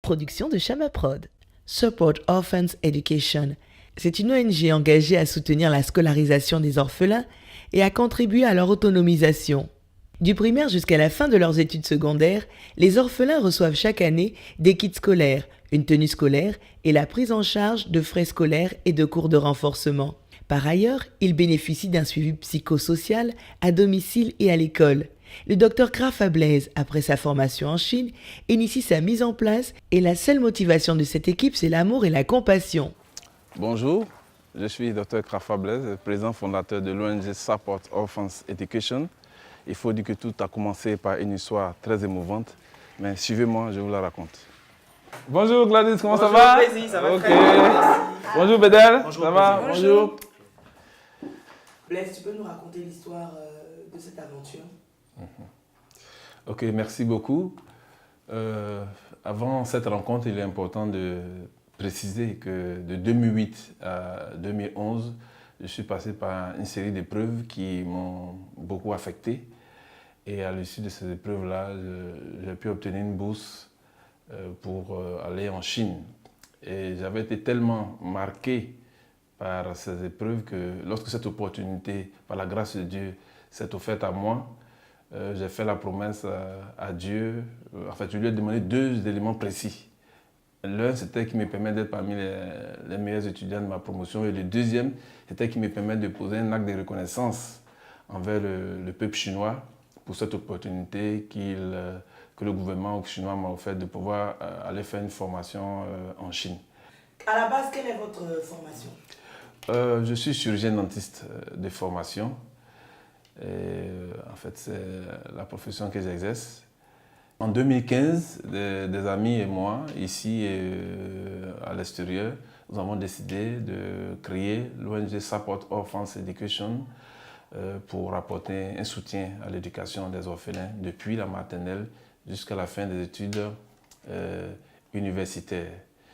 production de Chamaprod. Support Orphans Education. C'est une ONG engagée à soutenir la scolarisation des orphelins et à contribuer à leur autonomisation. Du primaire jusqu'à la fin de leurs études secondaires, les orphelins reçoivent chaque année des kits scolaires, une tenue scolaire et la prise en charge de frais scolaires et de cours de renforcement. Par ailleurs, ils bénéficient d'un suivi psychosocial à domicile et à l'école. Le Dr Krafa Blaise, après sa formation en Chine, initie sa mise en place et la seule motivation de cette équipe, c'est l'amour et la compassion. Bonjour, je suis Dr Krafa Blaise, président fondateur de l'ONG Support Orphans Education. Il faut dire que tout a commencé par une histoire très émouvante, mais suivez-moi, je vous la raconte. Bonjour Gladys, comment ça va? Bonjour Blaise, ça va très bien, merci. Bonjour Bédel, Bonjour, ça va? bonjour. Blaise, tu peux nous raconter l'histoire de cette aventure? Ok, merci beaucoup. Avant cette rencontre, il est important de préciser que de 2008 à 2011, je suis passé par une série d'épreuves qui m'ont beaucoup affecté. Et à l'issue de ces épreuves-là, j'ai pu obtenir une bourse pour aller en Chine. Et j'avais été tellement marqué par ces épreuves que lorsque cette opportunité, par la grâce de Dieu, s'est offerte à moi, j'ai fait la promesse à Dieu. En fait, je lui ai demandé deux éléments précis. L'un, c'était qu'il me permette d'être parmi les meilleurs étudiants de ma promotion. Et le deuxième, c'était qu'il me permette de poser un acte de reconnaissance envers le peuple chinois pour cette opportunité que le gouvernement chinois m'a offerte de pouvoir aller faire une formation en Chine. À la base, quelle est votre formation? Je suis chirurgien dentiste de formation. Et, en fait, c'est la profession que j'exerce. En 2015, des amis et moi, ici et à l'extérieur, nous avons décidé de créer l'ONG Support Orphans Education pour apporter un soutien à l'éducation des orphelins depuis la maternelle jusqu'à la fin des études universitaires.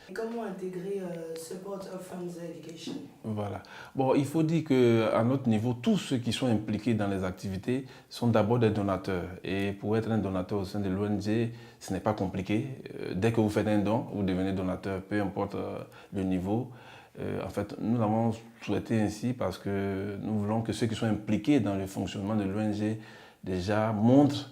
Et comment intégrer Support Orphans Education? Voilà. Bon, il faut dire qu'à notre niveau, tous ceux qui sont impliqués dans les activités sont d'abord des donateurs. Et pour être un donateur au sein de l'ONG, ce n'est pas compliqué. Dès que vous faites un don, vous devenez donateur, peu importe le niveau. En fait, nous l'avons souhaité ainsi parce que nous voulons que ceux qui sont impliqués dans le fonctionnement de l'ONG déjà montrent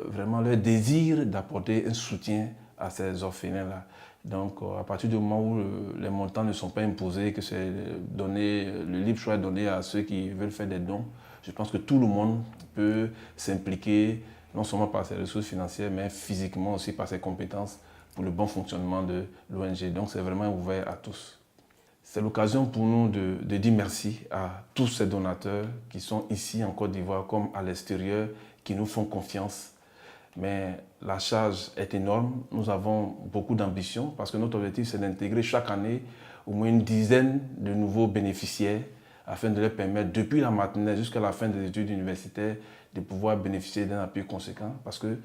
vraiment leur désir d'apporter un soutien à ces orphelins-là. Donc, à partir du moment où les montants ne sont pas imposés, que c'est donné, le libre choix est donné à ceux qui veulent faire des dons, je pense que tout le monde peut s'impliquer, non seulement par ses ressources financières, mais physiquement aussi par ses compétences pour le bon fonctionnement de l'ONG. Donc, c'est vraiment ouvert à tous. C'est l'occasion pour nous de dire merci à tous ces donateurs qui sont ici en Côte d'Ivoire comme à l'extérieur, qui nous font confiance. Mais la charge est énorme. Nous avons beaucoup d'ambition parce que notre objectif, c'est d'intégrer chaque année au moins une dizaine de nouveaux bénéficiaires afin de leur permettre, depuis la maternelle jusqu'à la fin des études universitaires, de pouvoir bénéficier d'un appui conséquent. Parce que,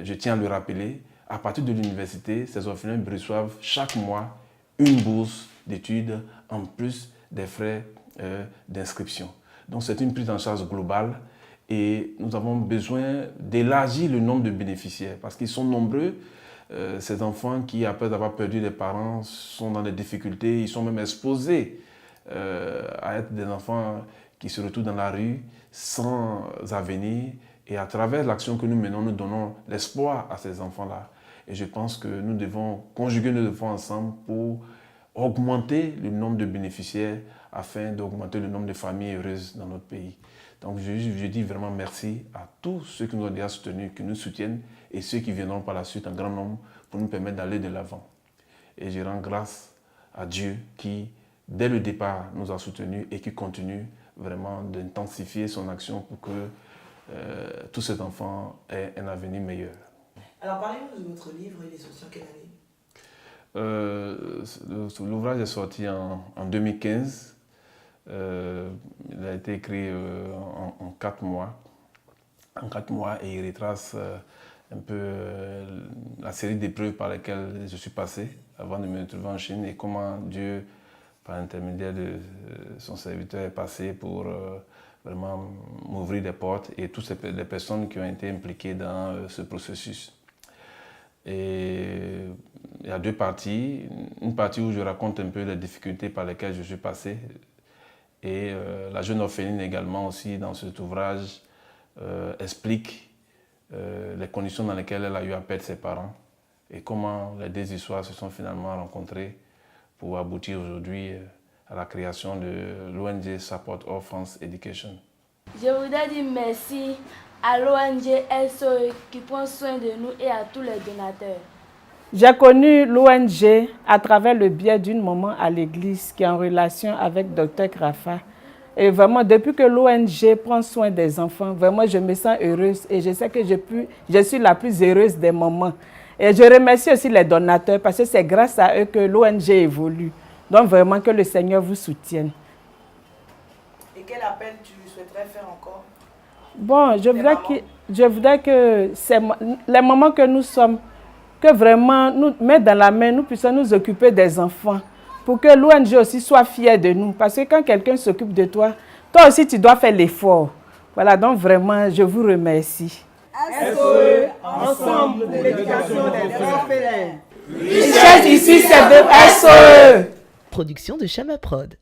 je tiens à le rappeler, à partir de l'université, ces orphelins reçoivent chaque mois une bourse d'études en plus des frais d'inscription. Donc c'est une prise en charge globale. Et nous avons besoin d'élargir le nombre de bénéficiaires parce qu'ils sont nombreux. Ces enfants qui, après avoir perdu des parents, sont dans des difficultés, ils sont même exposés à être des enfants qui se retrouvent dans la rue sans avenir. Et à travers l'action que nous menons, nous donnons l'espoir à ces enfants-là. Et je pense que nous devons conjuguer nos efforts ensemble pour augmenter le nombre de bénéficiaires afin d'augmenter le nombre de familles heureuses dans notre pays. Donc je dis vraiment merci à tous ceux qui nous ont déjà soutenus, qui nous soutiennent et ceux qui viendront par la suite en grand nombre pour nous permettre d'aller de l'avant. Et je rends grâce à Dieu qui, dès le départ, nous a soutenus et qui continue vraiment d'intensifier son action pour que tous ces enfants aient un avenir meilleur. Alors parlez-nous de votre livre, il est sorti en quelle année? L'ouvrage est sorti en 2015. Il a été écrit en 4 mois. En 4 mois et il retrace un peu la série d'épreuves par lesquelles je suis passé avant de me retrouver en Chine et comment Dieu, par l'intermédiaire de son serviteur, est passé pour vraiment m'ouvrir des portes et toutes les personnes qui ont été impliquées dans ce processus. Et il y a deux parties. Une partie où je raconte un peu les difficultés par lesquelles je suis passé. Et la jeune orpheline également aussi, dans cet ouvrage, explique les conditions dans lesquelles elle a eu à perdre ses parents et comment les deux histoires se sont finalement rencontrées pour aboutir aujourd'hui à la création de l'ONG Support Orphans Education. Je voudrais dire merci à l'ONG SOE qui prend soin de nous et à tous les donateurs. J'ai connu l'ONG à travers le biais d'une maman à l'église qui est en relation avec Dr Krafa. Et vraiment, depuis que l'ONG prend soin des enfants, vraiment, je me sens heureuse et je sais que je suis la plus heureuse des mamans. Et je remercie aussi les donateurs parce que c'est grâce à eux que l'ONG évolue. Donc vraiment, que le Seigneur vous soutienne. Et quel appel tu souhaiterais faire encore? Bon, je voudrais que les mamans que nous sommes, que vraiment nous mettre dans la main, nous puissions nous occuper des enfants. Pour que l'ONG aussi soit fière de nous. Parce que quand quelqu'un s'occupe de toi, toi aussi tu dois faire l'effort. Voilà, donc vraiment, je vous remercie. SOE, ensemble pour l'éducation des orphelins. Richesse ici, c'est de SOE. Production de Chama Prod.